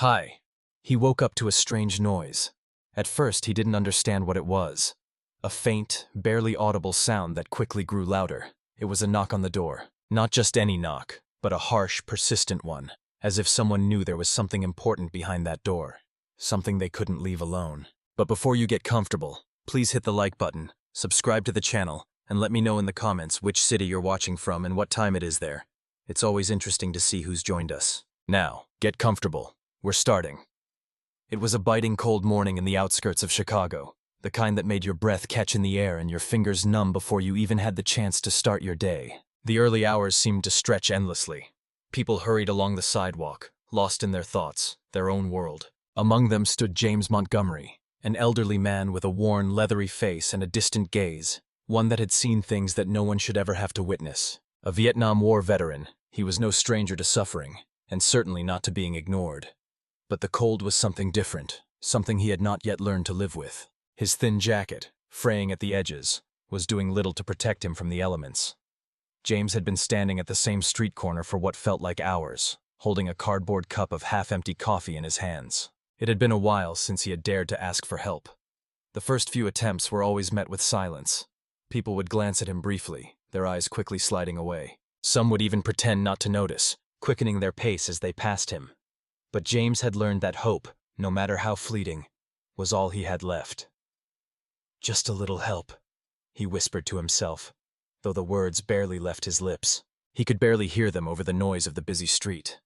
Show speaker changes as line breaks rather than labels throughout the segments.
Hi. He woke up to a strange noise. At first, he didn't understand what it was. A faint, barely audible sound that quickly grew louder. It was a knock on the door. Not just any knock, but a harsh, persistent one, as if someone knew there was something important behind that door. Something they couldn't leave alone. But before you get comfortable, please hit the like button, subscribe to the channel, and let me know in the comments which city you're watching from and what time it is there. It's always interesting to see who's joined us. Now, get comfortable. We're starting. It was a biting cold morning in the outskirts of Chicago, the kind that made your breath catch in the air and your fingers numb before you even had the chance to start your day. The early hours seemed to stretch endlessly. People hurried along the sidewalk, lost in their thoughts, their own world. Among them stood James Montgomery, an elderly man with a worn, leathery face and a distant gaze, one that had seen things that no one should ever have to witness. A Vietnam War veteran, he was no stranger to suffering, and certainly not to being ignored. But the cold was something different, something he had not yet learned to live with. His thin jacket, fraying at the edges, was doing little to protect him from the elements. James had been standing at the same street corner for what felt like hours, holding a cardboard cup of half-empty coffee in his hands. It had been a while since he had dared to ask for help. The first few attempts were always met with silence. People would glance at him briefly, their eyes quickly sliding away. Some would even pretend not to notice, quickening their pace as they passed him. But James had learned that hope, no matter how fleeting, was all he had left. "Just a little help," he whispered to himself, though the words barely left his lips. He could barely hear them over the noise of the busy street.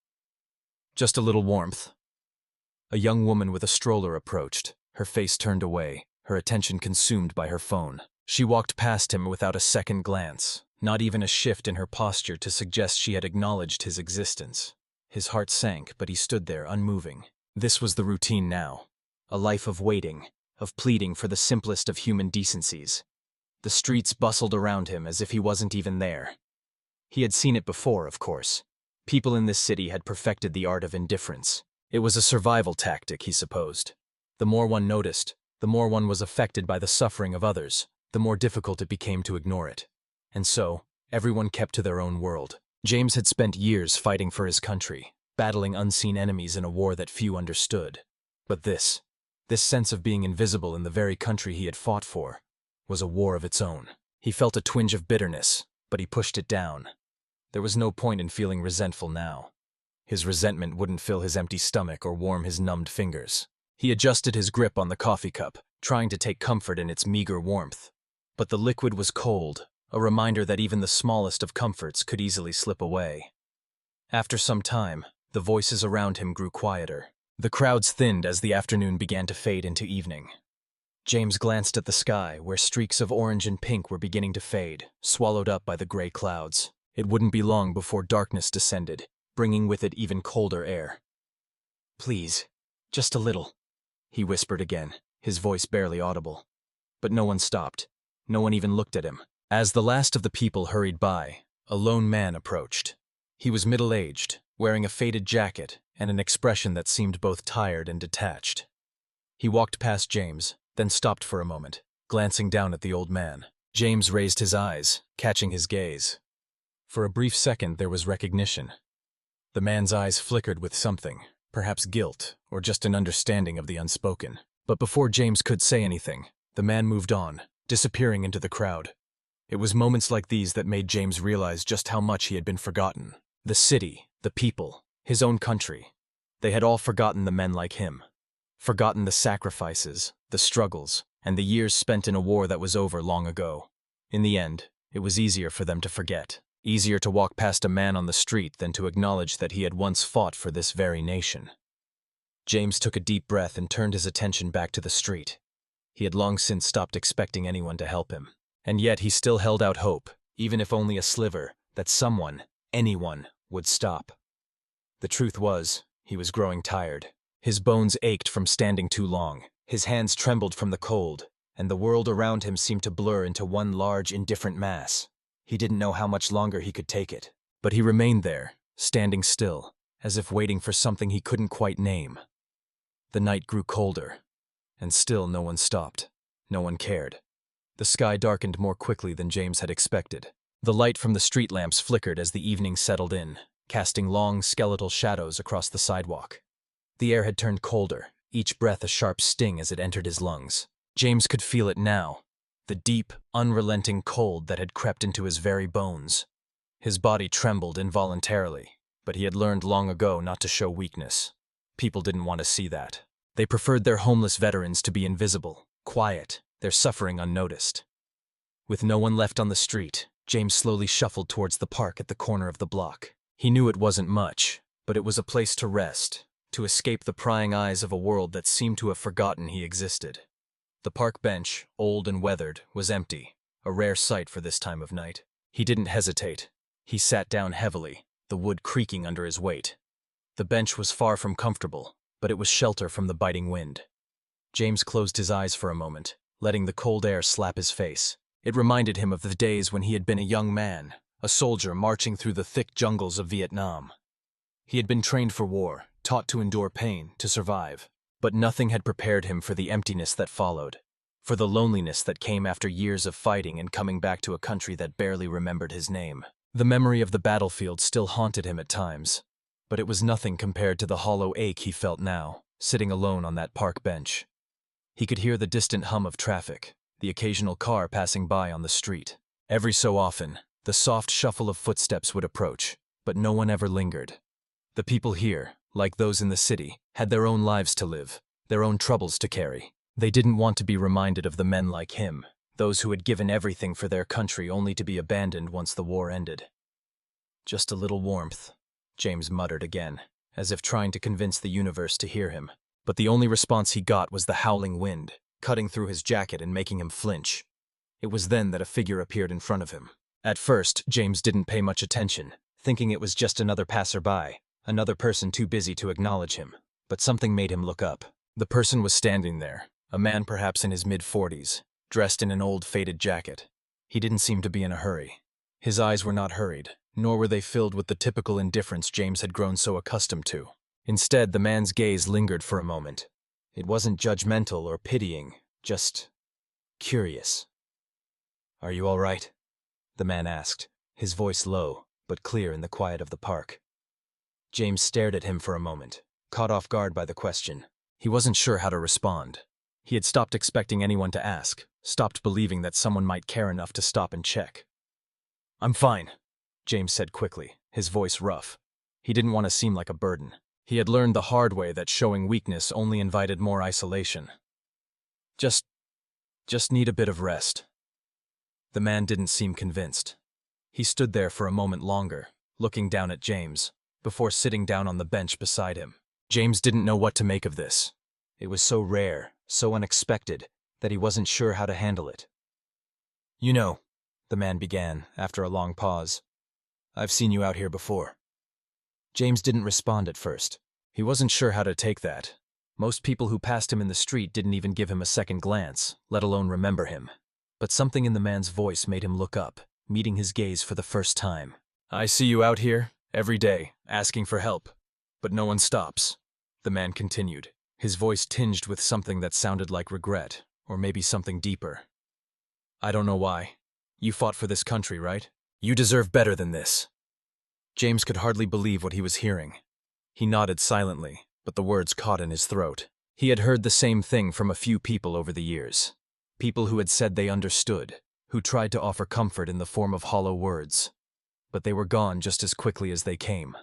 "Just a little warmth." A young woman with a stroller approached, her face turned away, her attention consumed by her phone. She walked past him without a second glance, not even a shift in her posture to suggest she had acknowledged his existence. His heart sank, but he stood there, unmoving. This was the routine now. A life of waiting, of pleading for the simplest of human decencies. The streets bustled around him as if he wasn't even there. He had seen it before, of course. People in this city had perfected the art of indifference. It was a survival tactic, he supposed. The more one noticed, the more one was affected by the suffering of others, the more difficult it became to ignore it. And so, everyone kept to their own world. James had spent years fighting for his country, battling unseen enemies in a war that few understood. But this sense of being invisible in the very country he had fought for, was a war of its own. He felt a twinge of bitterness, but he pushed it down. There was no point in feeling resentful now. His resentment wouldn't fill his empty stomach or warm his numbed fingers. He adjusted his grip on the coffee cup, trying to take comfort in its meager warmth. But the liquid was cold, a reminder that even the smallest of comforts could easily slip away. After some time, the voices around him grew quieter. The crowds thinned as the afternoon began to fade into evening. James glanced at the sky, where streaks of orange and pink were beginning to fade, swallowed up by the gray clouds. It wouldn't be long before darkness descended, bringing with it even colder air. "Please, just a little," he whispered again, his voice barely audible. But no one stopped. No one even looked at him. As the last of the people hurried by, a lone man approached. He was middle-aged, wearing a faded jacket and an expression that seemed both tired and detached. He walked past James, then stopped for a moment, glancing down at the old man. James raised his eyes, catching his gaze. For a brief second there was recognition. The man's eyes flickered with something, perhaps guilt, or just an understanding of the unspoken. But before James could say anything, the man moved on, disappearing into the crowd. It was moments like these that made James realize just how much he had been forgotten. The city, the people, his own country. They had all forgotten the men like him. Forgotten the sacrifices, the struggles, and the years spent in a war that was over long ago. In the end, it was easier for them to forget. Easier to walk past a man on the street than to acknowledge that he had once fought for this very nation. James took a deep breath and turned his attention back to the street. He had long since stopped expecting anyone to help him. And yet he still held out hope, even if only a sliver, that someone, anyone, would stop. The truth was, he was growing tired. His bones ached from standing too long, his hands trembled from the cold, and the world around him seemed to blur into one large, indifferent mass. He didn't know how much longer he could take it, but he remained there, standing still, as if waiting for something he couldn't quite name. The night grew colder, and still no one stopped. No one cared. The sky darkened more quickly than James had expected. The light from the street lamps flickered as the evening settled in, casting long, skeletal shadows across the sidewalk. The air had turned colder, each breath a sharp sting as it entered his lungs. James could feel it now, the deep, unrelenting cold that had crept into his very bones. His body trembled involuntarily, but he had learned long ago not to show weakness. People didn't want to see that. They preferred their homeless veterans to be invisible, quiet, their suffering unnoticed. With no one left on the street, James slowly shuffled towards the park at the corner of the block. He knew it wasn't much, but it was a place to rest, to escape the prying eyes of a world that seemed to have forgotten he existed. The park bench, old and weathered, was empty, a rare sight for this time of night. He didn't hesitate. He sat down heavily, the wood creaking under his weight. The bench was far from comfortable, but it was shelter from the biting wind. James closed his eyes for a moment, letting the cold air slap his face. It reminded him of the days when he had been a young man, a soldier marching through the thick jungles of Vietnam. He had been trained for war, taught to endure pain, to survive. But nothing had prepared him for the emptiness that followed, for the loneliness that came after years of fighting and coming back to a country that barely remembered his name. The memory of the battlefield still haunted him at times, but it was nothing compared to the hollow ache he felt now, sitting alone on that park bench. He could hear the distant hum of traffic, the occasional car passing by on the street. Every so often, the soft shuffle of footsteps would approach, but no one ever lingered. The people here, like those in the city, had their own lives to live, their own troubles to carry. They didn't want to be reminded of the men like him, those who had given everything for their country only to be abandoned once the war ended. Just a little warmth, James muttered again, as if trying to convince the universe to hear him. But the only response he got was the howling wind, cutting through his jacket and making him flinch. It was then that a figure appeared in front of him. At first, James didn't pay much attention, thinking it was just another passerby, another person too busy to acknowledge him. But something made him look up. The person was standing there, a man perhaps in his mid-40s, dressed in an old faded jacket. He didn't seem to be in a hurry. His eyes were not hurried, nor were they filled with the typical indifference James had grown so accustomed to. Instead, the man's gaze lingered for a moment. It wasn't judgmental or pitying, just curious. "Are you all right?" the man asked, his voice low, but clear in the quiet of the park. James stared at him for a moment, caught off guard by the question. He wasn't sure how to respond. He had stopped expecting anyone to ask, stopped believing that someone might care enough to stop and check. "I'm fine," James said quickly, his voice rough. He didn't want to seem like a burden. He had learned the hard way that showing weakness only invited more isolation. Just need a bit of rest." The man didn't seem convinced. He stood there for a moment longer, looking down at James, before sitting down on the bench beside him. James didn't know what to make of this. It was so rare, so unexpected, that he wasn't sure how to handle it. "You know," the man began, after a long pause, "I've seen you out here before." James didn't respond at first. He wasn't sure how to take that. Most people who passed him in the street didn't even give him a second glance, let alone remember him. But something in the man's voice made him look up, meeting his gaze for the first time. "I see you out here, every day, asking for help. But no one stops," the man continued, his voice tinged with something that sounded like regret, or maybe something deeper. "I don't know why. You fought for this country, right? You deserve better than this." James could hardly believe what he was hearing. He nodded silently, but the words caught in his throat. He had heard the same thing from a few people over the years. People who had said they understood, who tried to offer comfort in the form of hollow words. But they were gone just as quickly as they came.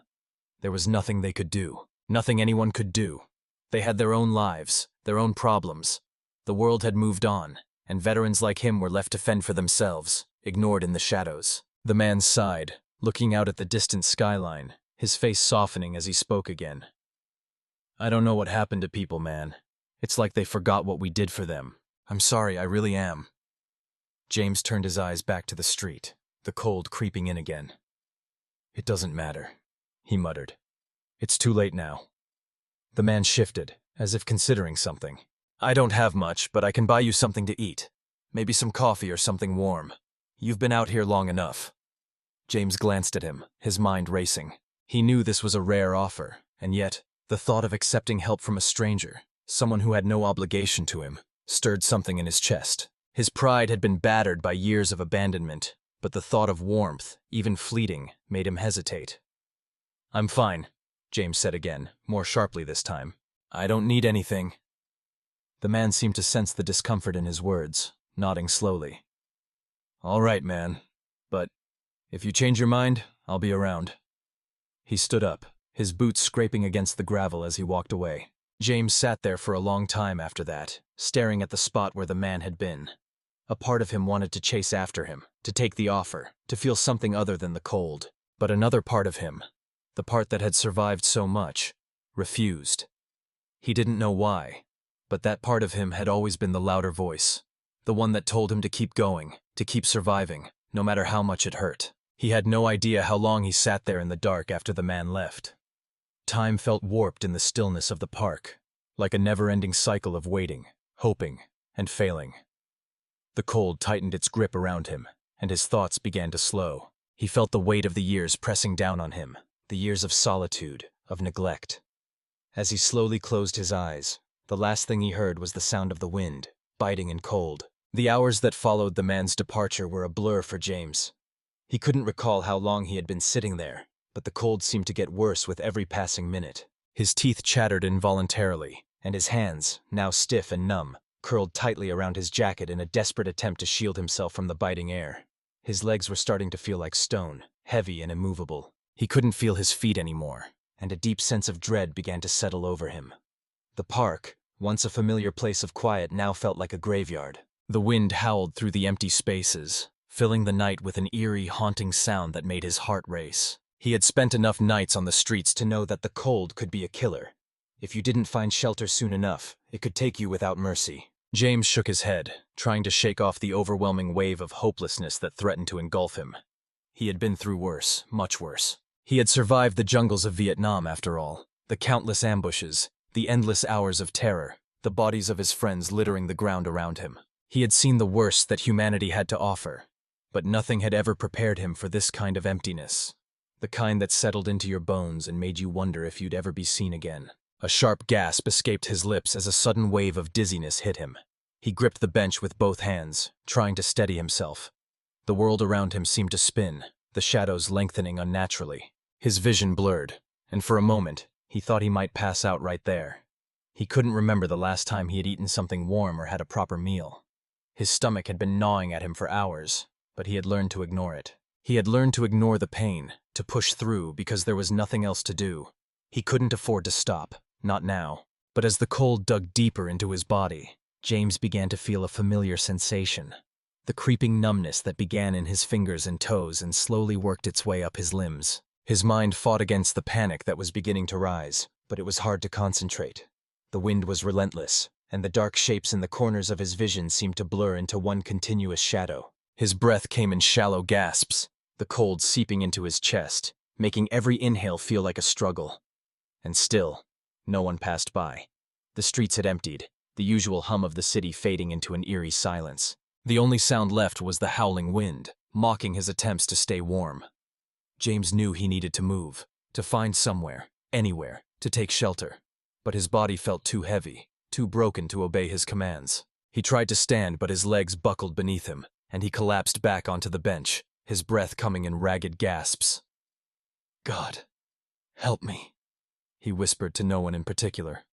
There was nothing they could do, nothing anyone could do. They had their own lives, their own problems. The world had moved on, and veterans like him were left to fend for themselves, ignored in the shadows. The man sighed, looking out at the distant skyline, his face softening as he spoke again. "I don't know what happened to people, man. It's like they forgot what we did for them. I'm sorry, I really am." James turned his eyes back to the street, the cold creeping in again. "It doesn't matter," he muttered. "It's too late now." The man shifted, as if considering something. "I don't have much, but I can buy you something to eat. Maybe some coffee or something warm. You've been out here long enough." James glanced at him, his mind racing. He knew this was a rare offer, and yet, the thought of accepting help from a stranger, someone who had no obligation to him, stirred something in his chest. His pride had been battered by years of abandonment, but the thought of warmth, even fleeting, made him hesitate. "I'm fine," James said again, more sharply this time. I don't need anything. The man seemed to sense the discomfort in his words, nodding slowly. All right, man. But if you change your mind, I'll be around. He stood up, his boots scraping against the gravel as he walked away. James sat there for a long time after that, staring at the spot where the man had been. A part of him wanted to chase after him, to take the offer, to feel something other than the cold. But another part of him, the part that had survived so much, refused. He didn't know why, but that part of him had always been the louder voice, the one that told him to keep going, to keep surviving, no matter how much it hurt. He had no idea how long he sat there in the dark after the man left. Time felt warped in the stillness of the park, like a never-ending cycle of waiting, hoping, and failing. The cold tightened its grip around him, and his thoughts began to slow. He felt the weight of the years pressing down on him, the years of solitude, of neglect. As he slowly closed his eyes, the last thing he heard was the sound of the wind, biting and cold. The hours that followed the man's departure were a blur for James. He couldn't recall how long he had been sitting there, but the cold seemed to get worse with every passing minute. His teeth chattered involuntarily, and his hands, now stiff and numb, curled tightly around his jacket in a desperate attempt to shield himself from the biting air. His legs were starting to feel like stone, heavy and immovable. He couldn't feel his feet anymore, and a deep sense of dread began to settle over him. The park, once a familiar place of quiet, now felt like a graveyard. The wind howled through the empty spaces, filling the night with an eerie, haunting sound that made his heart race. He had spent enough nights on the streets to know that the cold could be a killer. If you didn't find shelter soon enough, it could take you without mercy. James shook his head, trying to shake off the overwhelming wave of hopelessness that threatened to engulf him. He had been through worse, much worse. He had survived the jungles of Vietnam, after all, the countless ambushes, the endless hours of terror, the bodies of his friends littering the ground around him. He had seen the worst that humanity had to offer, but nothing had ever prepared him for this kind of emptiness, the kind that settled into your bones and made you wonder if you'd ever be seen again. A sharp gasp escaped his lips as a sudden wave of dizziness hit him. He gripped the bench with both hands, trying to steady himself. The world around him seemed to spin, the shadows lengthening unnaturally. His vision blurred, and for a moment, he thought he might pass out right there. He couldn't remember the last time he had eaten something warm or had a proper meal. His stomach had been gnawing at him for hours, but he had learned to ignore it. He had learned to ignore the pain, to push through because there was nothing else to do. He couldn't afford to stop, not now. But as the cold dug deeper into his body, James began to feel a familiar sensation. The creeping numbness that began in his fingers and toes and slowly worked its way up his limbs. His mind fought against the panic that was beginning to rise, but it was hard to concentrate. The wind was relentless, and the dark shapes in the corners of his vision seemed to blur into one continuous shadow. His breath came in shallow gasps, the cold seeping into his chest, making every inhale feel like a struggle. And still, no one passed by. The streets had emptied, the usual hum of the city fading into an eerie silence. The only sound left was the howling wind, mocking his attempts to stay warm. James knew he needed to move, to find somewhere, anywhere, to take shelter. But his body felt too heavy, too broken to obey his commands. He tried to stand, but his legs buckled beneath him, and he collapsed back onto the bench, his breath coming in ragged gasps. "God, help me," he whispered to no one in particular.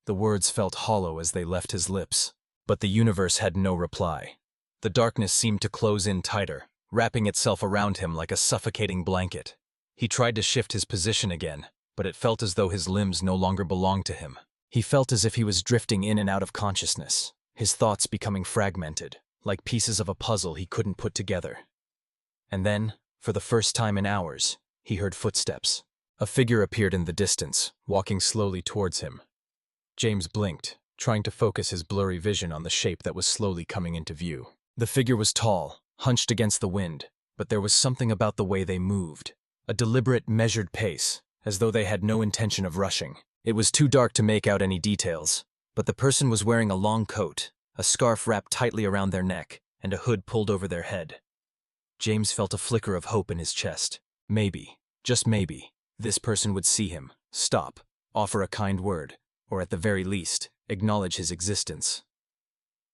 The words felt hollow as they left his lips, but the universe had no reply. The darkness seemed to close in tighter, wrapping itself around him like a suffocating blanket. He tried to shift his position again, but it felt as though his limbs no longer belonged to him. He felt as if he was drifting in and out of consciousness, his thoughts becoming fragmented, like pieces of a puzzle he couldn't put together. And then, for the first time in hours, he heard footsteps. A figure appeared in the distance, walking slowly towards him. James blinked, trying to focus his blurry vision on the shape that was slowly coming into view. The figure was tall, hunched against the wind, but there was something about the way they moved. A deliberate, measured pace, as though they had no intention of rushing. It was too dark to make out any details, but the person was wearing a long coat, a scarf wrapped tightly around their neck, and a hood pulled over their head. James felt a flicker of hope in his chest. Maybe, just maybe, this person would see him, stop, offer a kind word, or at the very least, acknowledge his existence.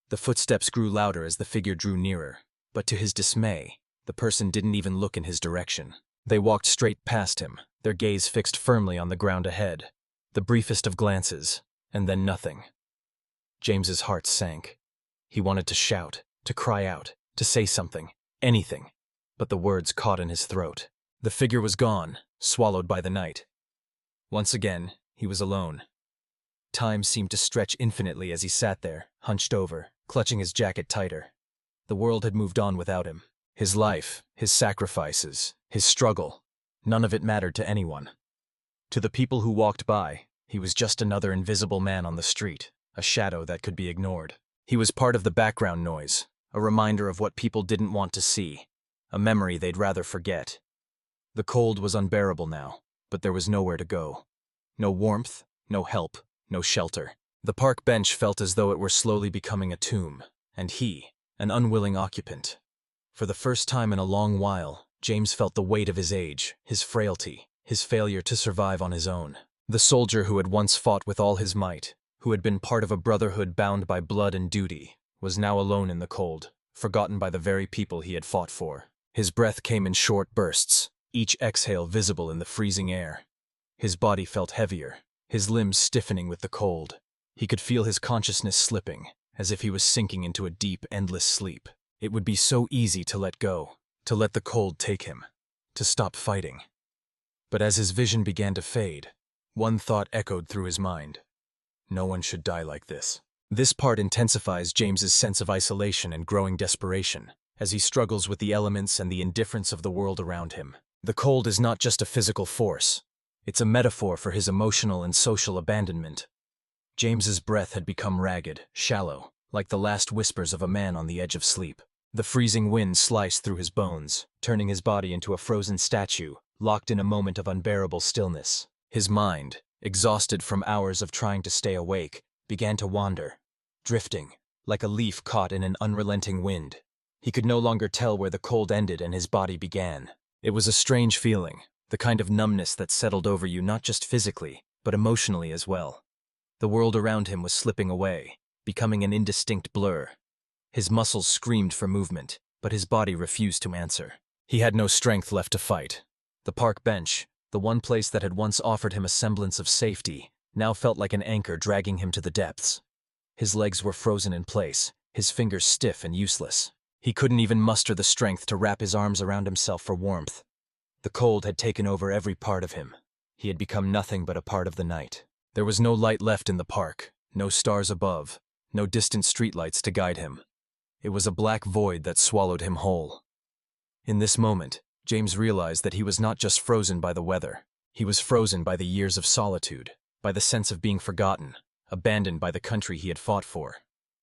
The footsteps grew louder as the figure drew nearer, but to his dismay, the person didn't even look in his direction. They walked straight past him, their gaze fixed firmly on the ground ahead. The briefest of glances, And then nothing. James's heart sank. He wanted to shout, to cry out, to say something, anything, but the words caught in his throat. The figure was gone, swallowed by the night. Once again, he was alone. Time seemed to stretch infinitely as he sat there, hunched over, clutching his jacket tighter. The world had moved on without him. His life, his sacrifices, his struggle, none of it mattered to anyone. To the people who walked by, he was just another invisible man on the street, a shadow that could be ignored. He was part of the background noise, a reminder of what people didn't want to see, a memory they'd rather forget. The cold was unbearable now, but there was nowhere to go. No warmth, no help, no shelter. The park bench felt as though it were slowly becoming a tomb, and he, an unwilling occupant. For the first time in a long while, James felt the weight of his age, his frailty, his failure to survive on his own. The soldier who had once fought with all his might, who had been part of a brotherhood bound by blood and duty, was now alone in the cold, forgotten by the very people he had fought for. His breath came in short bursts, each exhale visible in the freezing air. His body felt heavier, his limbs stiffening with the cold. He could feel his consciousness slipping, as if he was sinking into a deep, endless sleep. It would be so easy to let go, to let the cold take him, to stop fighting. But as his vision began to fade, one thought echoed through his mind. No one should die like this. This part intensifies James's sense of isolation and growing desperation, as he struggles with the elements and the indifference of the world around him. The cold is not just a physical force. It's a metaphor for his emotional and social abandonment. James's breath had become ragged, shallow, like the last whispers of a man on the edge of sleep. The freezing wind sliced through his bones, turning his body into a frozen statue, locked in a moment of unbearable stillness. His mind, exhausted from hours of trying to stay awake, began to wander, drifting, like a leaf caught in an unrelenting wind. He could no longer tell where the cold ended and his body began. It was a strange feeling, the kind of numbness that settled over you not just physically, but emotionally as well. The world around him was slipping away, becoming an indistinct blur. His muscles screamed for movement, but his body refused to answer. He had no strength left to fight. The park bench, the one place that had once offered him a semblance of safety, now felt like an anchor dragging him to the depths. His legs were frozen in place, his fingers stiff and useless. He couldn't even muster the strength to wrap his arms around himself for warmth. The cold had taken over every part of him. He had become nothing but a part of the night. There was no light left in the park, no stars above, no distant streetlights to guide him. It was a black void that swallowed him whole. In this moment, James realized that he was not just frozen by the weather. He was frozen by the years of solitude, by the sense of being forgotten, abandoned by the country he had fought for.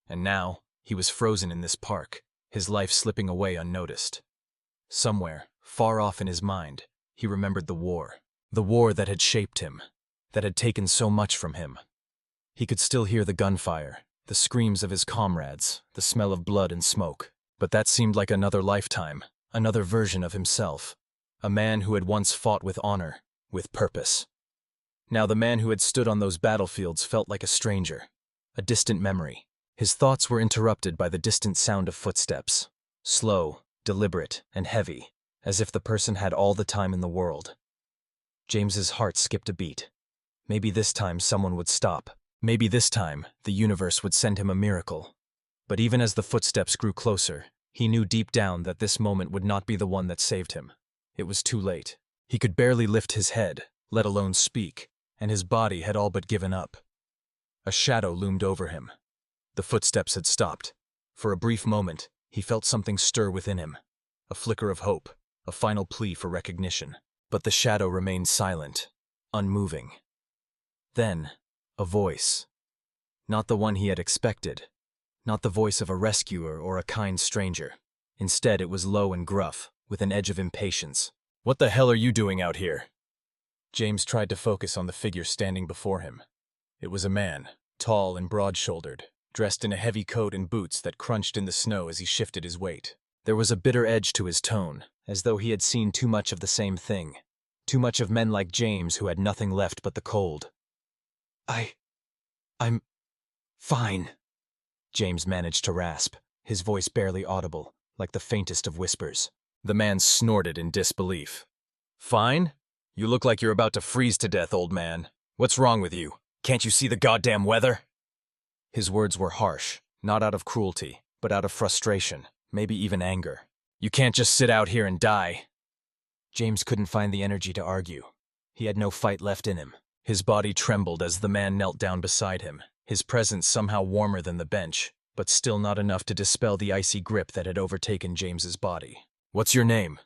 And now, he was frozen in this park, his life slipping away unnoticed. Somewhere, far off in his mind, he remembered the war that had shaped him, that had taken so much from him. He could still hear the gunfire, the screams of his comrades, the smell of blood and smoke. But that seemed like another lifetime, another version of himself, a man who had once fought with honor, with purpose. Now the man who had stood on those battlefields felt like a stranger, a distant memory. His thoughts were interrupted by the distant sound of footsteps, slow, deliberate, and heavy, as if the person had all the time in the world. James's heart skipped a beat. Maybe this time someone would stop. Maybe this time the universe would send him a miracle. But even as the footsteps grew closer, he knew deep down that this moment would not be the one that saved him. It was too late. He could barely lift his head, let alone speak, and his body had all but given up. A shadow loomed over him. The footsteps had stopped. For a brief moment, he felt something stir within him, a flicker of hope, a final plea for recognition. But the shadow remained silent, unmoving. Then, a voice. Not the one he had expected. Not the voice of a rescuer or a kind stranger. Instead, it was low and gruff, with an edge of impatience. "What the hell are you doing out here?" James tried to focus on the figure standing before him. It was a man, tall and broad-shouldered, dressed in a heavy coat and boots that crunched in the snow as he shifted his weight. There was a bitter edge to his tone, as though he had seen too much of the same thing. Too much of men like James who had nothing left but the cold. I'm fine," James managed to rasp, his voice barely audible, like the faintest of whispers. The man snorted in disbelief. "Fine? You look like you're about to freeze to death, old man. What's wrong with you?" Can't you see the goddamn weather? His words were harsh, not out of cruelty, but out of frustration, maybe even anger. You can't just sit out here and die. James couldn't find the energy to argue. He had no fight left in him. His body trembled as the man knelt down beside him, his presence somehow warmer than the bench, but still not enough to dispel the icy grip that had overtaken James's body. What's your name?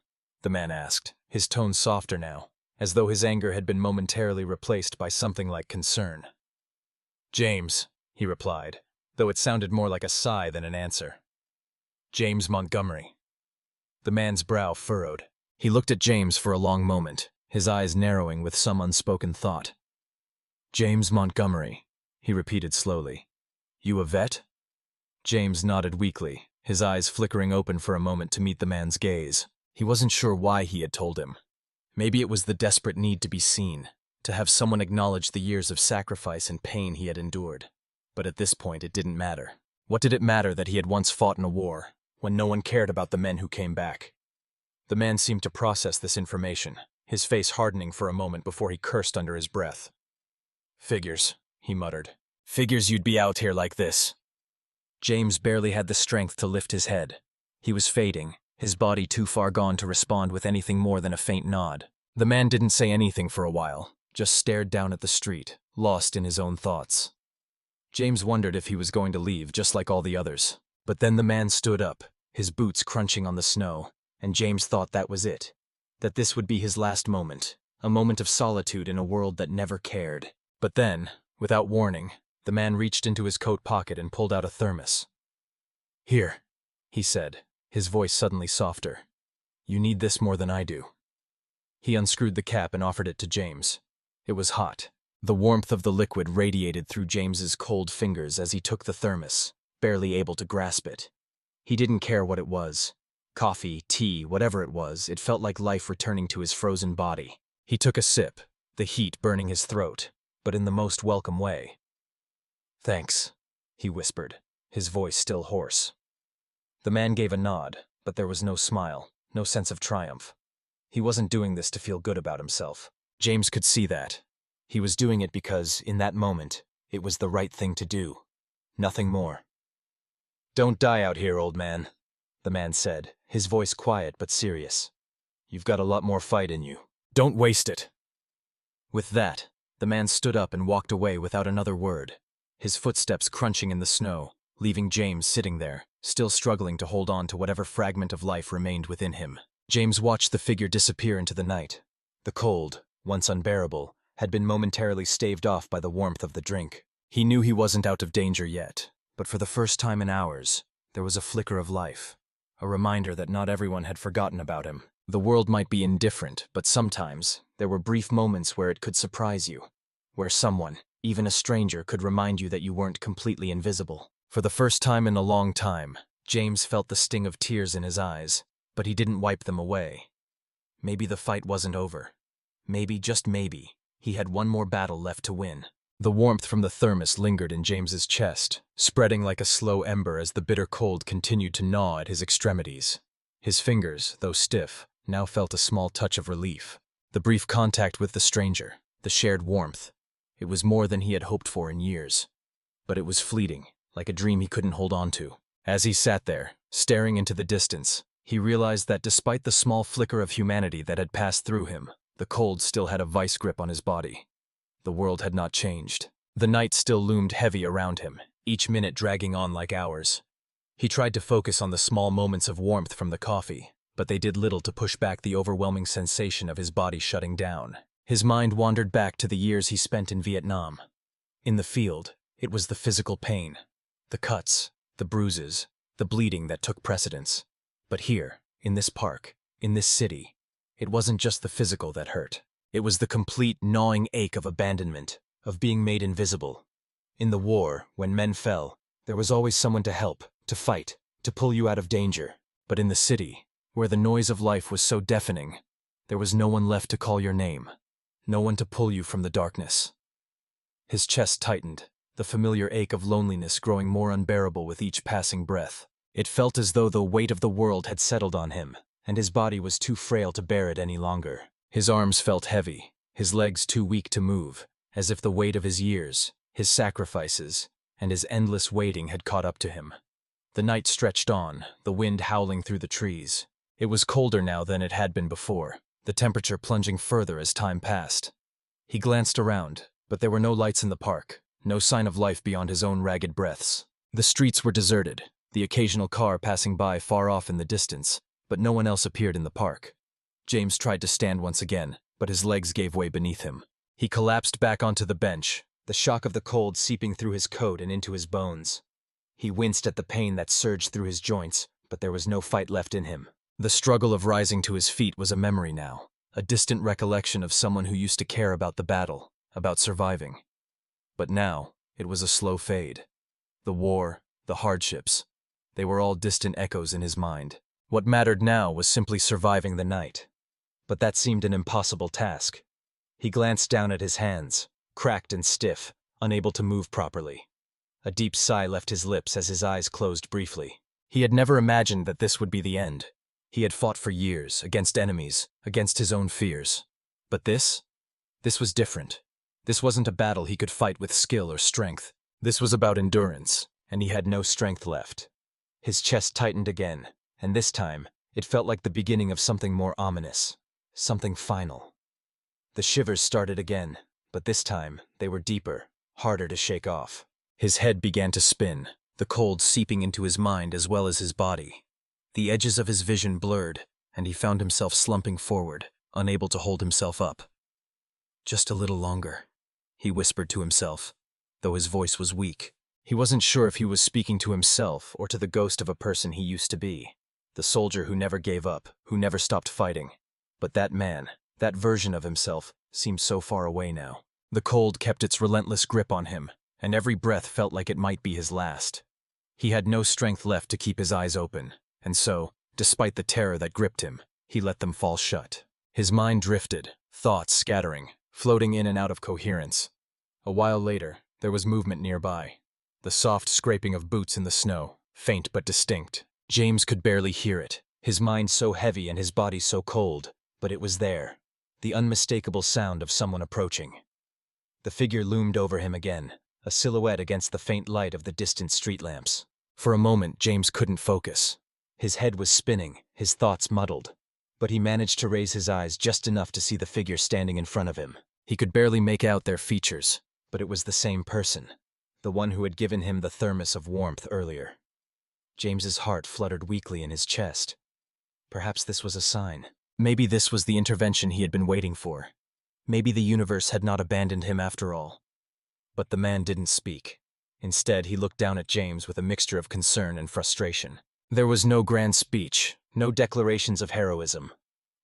The man asked, his tone softer now, as though his anger had been momentarily replaced by something like concern. James, he replied, though it sounded more like a sigh than an answer. James Montgomery. The man's brow furrowed. He looked at James for a long moment, his eyes narrowing with some unspoken thought. James Montgomery, he repeated slowly. You a vet? James nodded weakly, his eyes flickering open for a moment to meet the man's gaze. He wasn't sure why he had told him. Maybe it was the desperate need to be seen, to have someone acknowledge the years of sacrifice and pain he had endured. But at this point it didn't matter. What did it matter that he had once fought in a war, when no one cared about the men who came back? The man seemed to process this information, his face hardening for a moment before he cursed under his breath. Figures, he muttered. Figures you'd be out here like this. James barely had the strength to lift his head. He was fading, his body too far gone to respond with anything more than a faint nod. The man didn't say anything for a while, just stared down at the street, lost in his own thoughts. James wondered if he was going to leave just like all the others. But then the man stood up, his boots crunching on the snow, and James thought that was it. That this would be his last moment, a moment of solitude in a world that never cared. But then, without warning, the man reached into his coat pocket and pulled out a thermos. Here, he said, his voice suddenly softer. You need this more than I do. He unscrewed the cap and offered it to James. It was hot. The warmth of the liquid radiated through James's cold fingers as he took the thermos, barely able to grasp it. He didn't care what it was. Coffee, tea, whatever it was, it felt like life returning to his frozen body. He took a sip, the heat burning his throat, but in the most welcome way. Thanks, he whispered, his voice still hoarse. The man gave a nod, but there was no smile, no sense of triumph. He wasn't doing this to feel good about himself. James could see that. He was doing it because, in that moment, it was the right thing to do. Nothing more. Don't die out here, old man, the man said, his voice quiet but serious. You've got a lot more fight in you. Don't waste it. With that, the man stood up and walked away without another word, his footsteps crunching in the snow, leaving James sitting there, still struggling to hold on to whatever fragment of life remained within him. James watched the figure disappear into the night. The cold, once unbearable, had been momentarily staved off by the warmth of the drink. He knew he wasn't out of danger yet, but for the first time in hours, there was a flicker of life, a reminder that not everyone had forgotten about him. The world might be indifferent, but sometimes there were brief moments where it could surprise you, where someone, even a stranger, could remind you that you weren't completely invisible. For the first time in a long time, James felt the sting of tears in his eyes, but he didn't wipe them away. Maybe the fight wasn't over. Maybe, just maybe, he had one more battle left to win. The warmth from the thermos lingered in James's chest, spreading like a slow ember as the bitter cold continued to gnaw at his extremities. His fingers, though stiff, now felt a small touch of relief. The brief contact with the stranger, the shared warmth, it was more than he had hoped for in years. But it was fleeting, like a dream he couldn't hold on to. As he sat there, staring into the distance, he realized that despite the small flicker of humanity that had passed through him, the cold still had a vice grip on his body. The world had not changed. The night still loomed heavy around him, each minute dragging on like hours. He tried to focus on the small moments of warmth from the coffee, but they did little to push back the overwhelming sensation of his body shutting down. His mind wandered back to the years he spent in Vietnam. In the field, it was the physical pain, the cuts, the bruises, the bleeding that took precedence. But here, in this park, in this city, it wasn't just the physical that hurt. It was the complete, gnawing ache of abandonment, of being made invisible. In the war, when men fell, there was always someone to help, to fight, to pull you out of danger. But in the city, where the noise of life was so deafening, there was no one left to call your name, no one to pull you from the darkness. His chest tightened, the familiar ache of loneliness growing more unbearable with each passing breath. It felt as though the weight of the world had settled on him, and his body was too frail to bear it any longer. His arms felt heavy, his legs too weak to move, as if the weight of his years, his sacrifices, and his endless waiting had caught up to him. The night stretched on, the wind howling through the trees. It was colder now than it had been before, the temperature plunging further as time passed. He glanced around, but there were no lights in the park, no sign of life beyond his own ragged breaths. The streets were deserted, the occasional car passing by far off in the distance, but no one else appeared in the park. James tried to stand once again, but his legs gave way beneath him. He collapsed back onto the bench, the shock of the cold seeping through his coat and into his bones. He winced at the pain that surged through his joints, but there was no fight left in him. The struggle of rising to his feet was a memory now, a distant recollection of someone who used to care about the battle, about surviving. But now, it was a slow fade. The war, the hardships, they were all distant echoes in his mind. What mattered now was simply surviving the night. But that seemed an impossible task. He glanced down at his hands, cracked and stiff, unable to move properly. A deep sigh left his lips as his eyes closed briefly. He had never imagined that this would be the end. He had fought for years, against enemies, against his own fears. But this was different. This wasn't a battle he could fight with skill or strength. This was about endurance, and he had no strength left. His chest tightened again, and this time, it felt like the beginning of something more ominous, something final. The shivers started again, but this time, they were deeper, harder to shake off. His head began to spin, the cold seeping into his mind as well as his body. The edges of his vision blurred, and he found himself slumping forward, unable to hold himself up. "Just a little longer," he whispered to himself, though his voice was weak. He wasn't sure if he was speaking to himself or to the ghost of a person he used to be, the soldier who never gave up, who never stopped fighting. But that man, that version of himself, seemed so far away now. The cold kept its relentless grip on him, and every breath felt like it might be his last. He had no strength left to keep his eyes open, and so, despite the terror that gripped him, he let them fall shut. His mind drifted, thoughts scattering, floating in and out of coherence. A while later, there was movement nearby. The soft scraping of boots in the snow, faint but distinct. James could barely hear it, his mind so heavy and his body so cold, but it was there, the unmistakable sound of someone approaching. The figure loomed over him again, a silhouette against the faint light of the distant street lamps. For a moment, James couldn't focus. His head was spinning, his thoughts muddled. But he managed to raise his eyes just enough to see the figure standing in front of him. He could barely make out their features, but it was the same person, the one who had given him the thermos of warmth earlier. James's heart fluttered weakly in his chest. Perhaps this was a sign. Maybe this was the intervention he had been waiting for. Maybe the universe had not abandoned him after all. But the man didn't speak. Instead, he looked down at James with a mixture of concern and frustration. There was no grand speech, no declarations of heroism.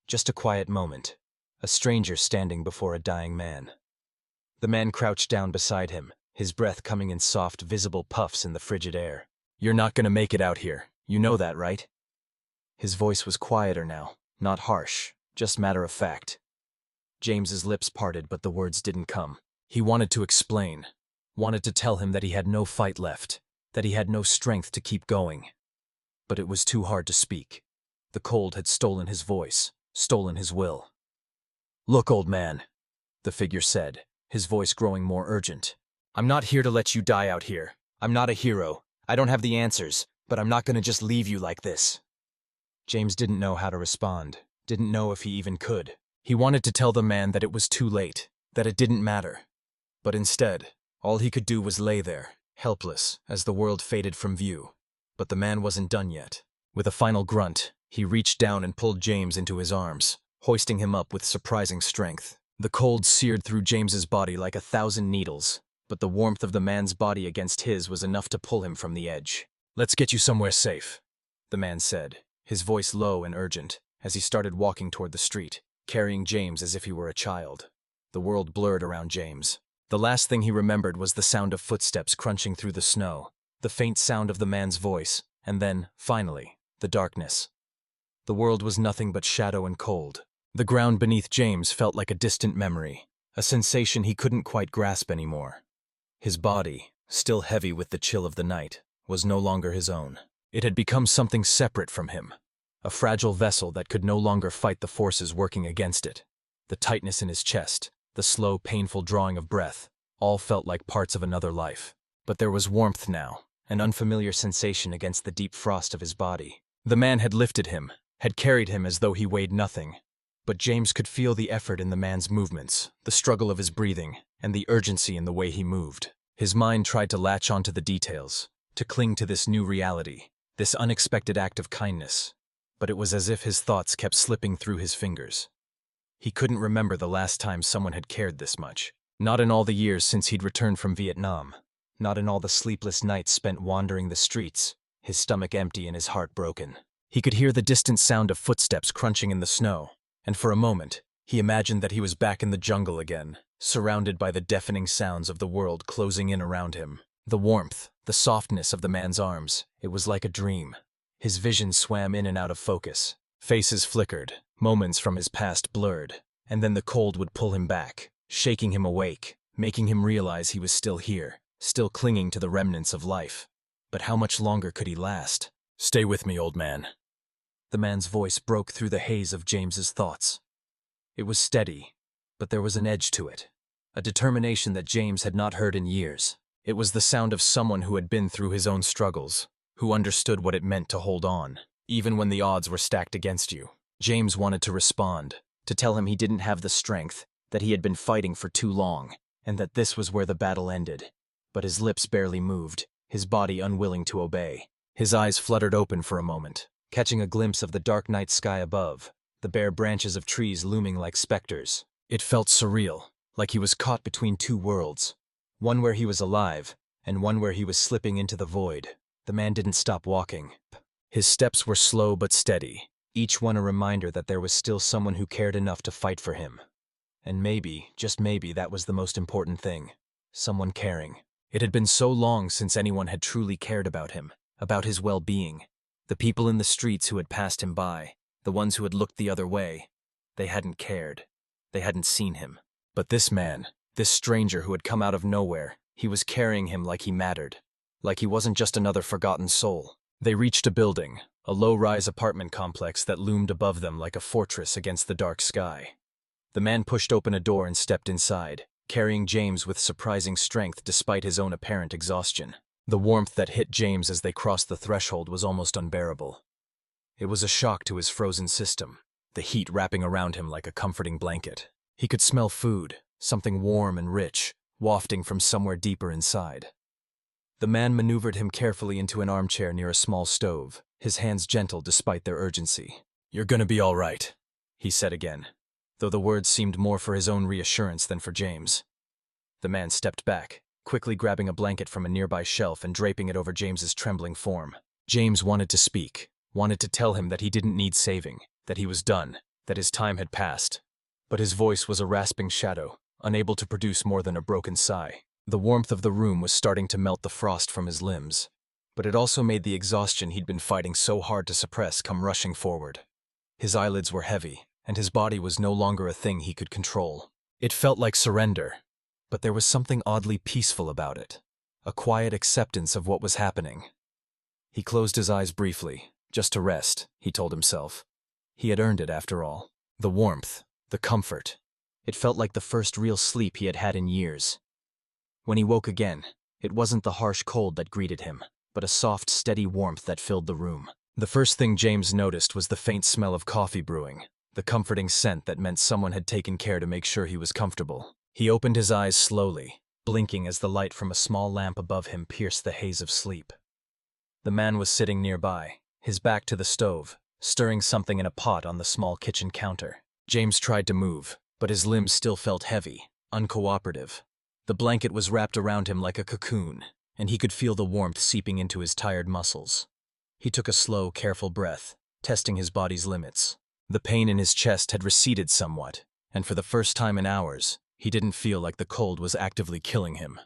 Just a quiet moment, a stranger standing before a dying man. The man crouched down beside him, his breath coming in soft, visible puffs in the frigid air. "You're not gonna make it out here. You know that, right?" His voice was quieter now, not harsh, just matter of fact. James's lips parted, but the words didn't come. He wanted to explain, wanted to tell him that he had no fight left, that he had no strength to keep going. But it was too hard to speak. The cold had stolen his voice, stolen his will. "Look, old man," the figure said, his voice growing more urgent. "I'm not here to let you die out here. I'm not a hero. I don't have the answers, but I'm not gonna just leave you like this." James didn't know how to respond, didn't know if he even could. He wanted to tell the man that it was too late, that it didn't matter. But instead, all he could do was lay there, helpless, as the world faded from view. But the man wasn't done yet. With a final grunt, he reached down and pulled James into his arms, hoisting him up with surprising strength. The cold seared through James's body like 1,000 needles, but the warmth of the man's body against his was enough to pull him from the edge. "Let's get you somewhere safe," the man said, his voice low and urgent, as he started walking toward the street, carrying James as if he were a child. The world blurred around James. The last thing he remembered was the sound of footsteps crunching through the snow, the faint sound of the man's voice, and then, finally, the darkness. The world was nothing but shadow and cold. The ground beneath James felt like a distant memory, a sensation he couldn't quite grasp anymore. His body, still heavy with the chill of the night, was no longer his own. It had become something separate from him, a fragile vessel that could no longer fight the forces working against it. The tightness in his chest, the slow, painful drawing of breath, all felt like parts of another life. But there was warmth now, an unfamiliar sensation against the deep frost of his body. The man had lifted him, had carried him as though he weighed nothing. But James could feel the effort in the man's movements, the struggle of his breathing, and the urgency in the way he moved. His mind tried to latch onto the details, to cling to this new reality, this unexpected act of kindness. But it was as if his thoughts kept slipping through his fingers. He couldn't remember the last time someone had cared this much. Not in all the years since he'd returned from Vietnam. Not in all the sleepless nights spent wandering the streets, his stomach empty and his heart broken. He could hear the distant sound of footsteps crunching in the snow, and for a moment, he imagined that he was back in the jungle again, surrounded by the deafening sounds of the world closing in around him. The warmth, the softness of the man's arms, it was like a dream. His vision swam in and out of focus. Faces flickered, moments from his past blurred, and then the cold would pull him back, shaking him awake, making him realize he was still here, still clinging to the remnants of life. But how much longer could he last? "Stay with me, old man." The man's voice broke through the haze of James's thoughts. It was steady, but there was an edge to it, a determination that James had not heard in years. It was the sound of someone who had been through his own struggles, who understood what it meant to hold on, even when the odds were stacked against you. James wanted to respond, to tell him he didn't have the strength, that he had been fighting for too long, and that this was where the battle ended. But his lips barely moved, his body unwilling to obey. His eyes fluttered open for a moment, catching a glimpse of the dark night sky above, the bare branches of trees looming like specters. It felt surreal, like he was caught between two worlds, one where he was alive, and one where he was slipping into the void. The man didn't stop walking. His steps were slow but steady, each one a reminder that there was still someone who cared enough to fight for him. And maybe, just maybe, that was the most important thing. Someone caring. It had been so long since anyone had truly cared about him, about his well-being. The people in the streets who had passed him by, the ones who had looked the other way, they hadn't cared. They hadn't seen him. But this man, this stranger who had come out of nowhere, he was carrying him like he mattered, like he wasn't just another forgotten soul. They reached a building, a low-rise apartment complex that loomed above them like a fortress against the dark sky. The man pushed open a door and stepped inside, carrying James with surprising strength despite his own apparent exhaustion. The warmth that hit James as they crossed the threshold was almost unbearable. It was a shock to his frozen system, the heat wrapping around him like a comforting blanket. He could smell food, something warm and rich, wafting from somewhere deeper inside. The man maneuvered him carefully into an armchair near a small stove, his hands gentle despite their urgency. "You're gonna be all right," he said again, though the words seemed more for his own reassurance than for James. The man stepped back, quickly grabbing a blanket from a nearby shelf and draping it over James's trembling form. James wanted to speak, wanted to tell him that he didn't need saving, that he was done, that his time had passed. But his voice was a rasping shadow, unable to produce more than a broken sigh. The warmth of the room was starting to melt the frost from his limbs, but it also made the exhaustion he'd been fighting so hard to suppress come rushing forward. His eyelids were heavy, and his body was no longer a thing he could control. It felt like surrender, but there was something oddly peaceful about it, a quiet acceptance of what was happening. He closed his eyes briefly, just to rest, he told himself. He had earned it after all. The warmth, the comfort. It felt like the first real sleep he had had in years. When he woke again, it wasn't the harsh cold that greeted him, but a soft, steady warmth that filled the room. The first thing James noticed was the faint smell of coffee brewing, the comforting scent that meant someone had taken care to make sure he was comfortable. He opened his eyes slowly, blinking as the light from a small lamp above him pierced the haze of sleep. The man was sitting nearby, his back to the stove, stirring something in a pot on the small kitchen counter. James tried to move, but his limbs still felt heavy, uncooperative. The blanket was wrapped around him like a cocoon, and he could feel the warmth seeping into his tired muscles. He took a slow, careful breath, testing his body's limits. The pain in his chest had receded somewhat, and for the first time in hours, he didn't feel like the cold was actively killing him.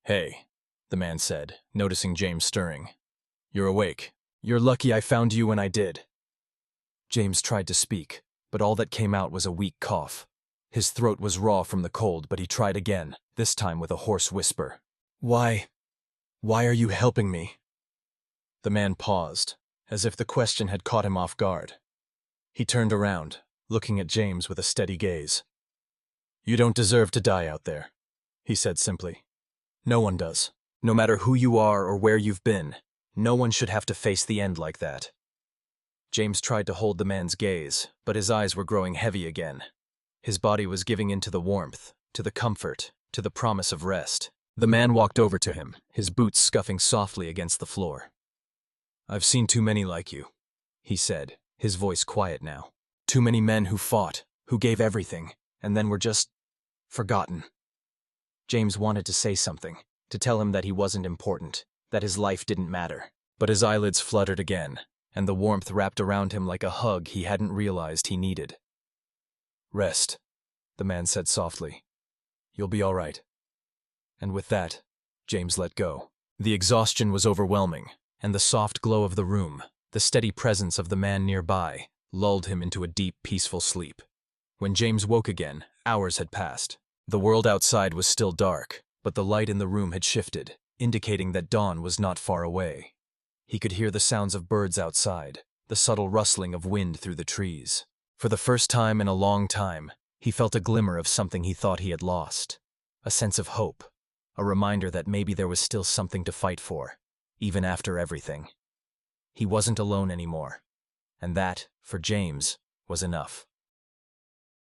"Hey," the man said, noticing James stirring. "You're awake. You're lucky I found you when I did." James tried to speak, but all that came out was a weak cough. His throat was raw from the cold, but he tried again, this time with a hoarse whisper. Why are you helping me?" The man paused, as if the question had caught him off guard. He turned around, looking at James with a steady gaze. You don't deserve to die out there, he said simply. No one does. No matter who you are or where you've been, no one should have to face the end like that. James tried to hold the man's gaze, but his eyes were growing heavy again. His body was giving in to the warmth, to the comfort, to the promise of rest. The man walked over to him, his boots scuffing softly against the floor. I've seen too many like you, he said, his voice quiet now. Too many men who fought, who gave everything, and then were just forgotten. James wanted to say something, to tell him that he wasn't important, that his life didn't matter. But his eyelids fluttered again, and the warmth wrapped around him like a hug he hadn't realized he needed. Rest, the man said softly. You'll be all right. And with that, James let go. The exhaustion was overwhelming, and the soft glow of the room, the steady presence of the man nearby, lulled him into a deep, peaceful sleep. When James woke again, hours had passed. The world outside was still dark, but the light in the room had shifted, indicating that dawn was not far away. He could hear the sounds of birds outside, the subtle rustling of wind through the trees. For the first time in a long time, he felt a glimmer of something he thought he had lost. A sense of hope, a reminder that maybe there was still something to fight for, even after everything. He wasn't alone anymore, and that, for James, was enough.